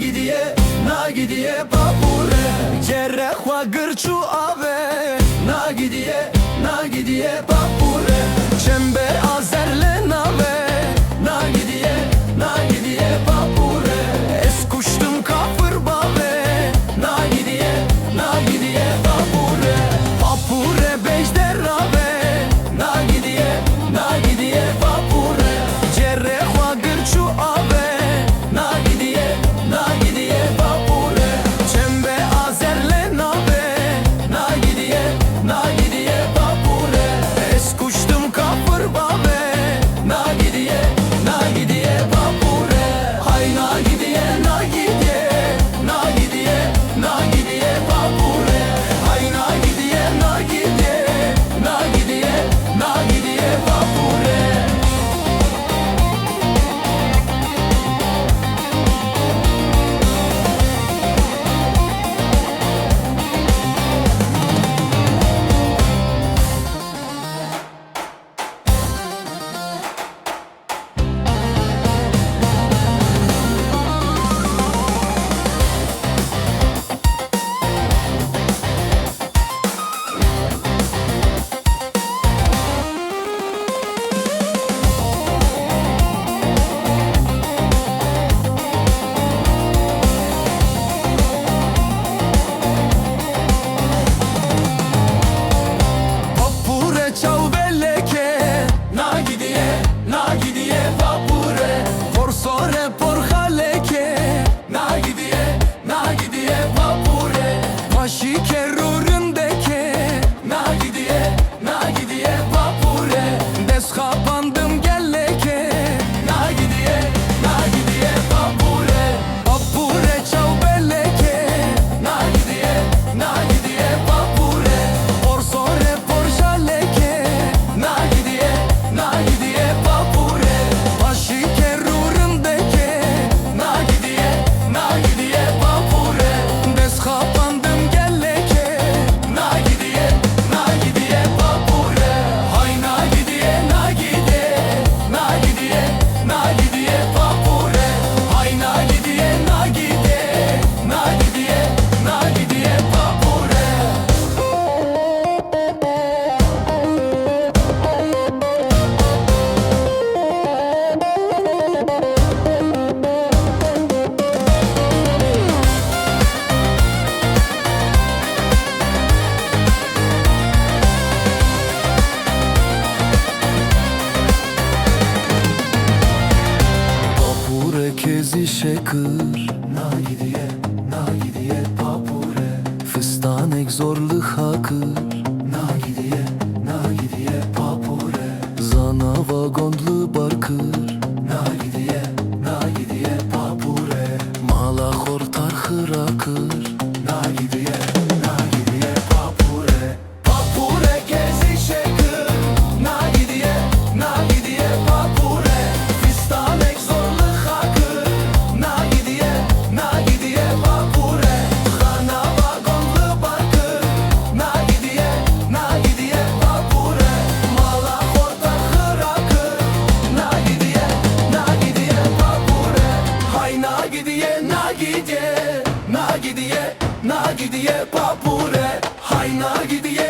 gidiye, na gidiye papure. Cerre xwa gırçu ave, na gidiye papure. Çembe azerle nave, na gidiye papure. Es kuştum kafır bave, na gidiye papure. Papure bejderave, na gidiye papure. Cerre xwa gırçu ave, na gidiye papure. Çembe azerle nave, na gidiye papure. Es kuştum kafır bave, na gidiye papure. Hay na gidiye papure. Hay na gidiye papure. Papure çav belleke, na gidiye papure. Porsore porhaleke, na gidiye papure. Paşi kerurundeke, na gidiye papure. Des kapandım gelleke, na gidiye papure. Papure çav belleke, na gidiye papure. Porsore porhaleke, na gidiye papure. Paşi kerurundeke, na gidiye papure. Des kapandım gelleke, na gidiye papure. Hay na gidiye papure. Hay na gidiye papure. Papure kezi şekır, na gidiye papure. Fıstanek zorlu hakır, na gidiye papure. Zana vagonlu barkır, na gidiye papure. Mala hortar hırakır, na gidiye papure. Papure kezi şekır, na gidiye papure. Fistanek zorlu hakır, na gidiye papure. Xana vagonlu barkır, na gidiye papure. Mala hortar hırakır, na gidiye papure. Hay na gidiye papure. Hay na gidiye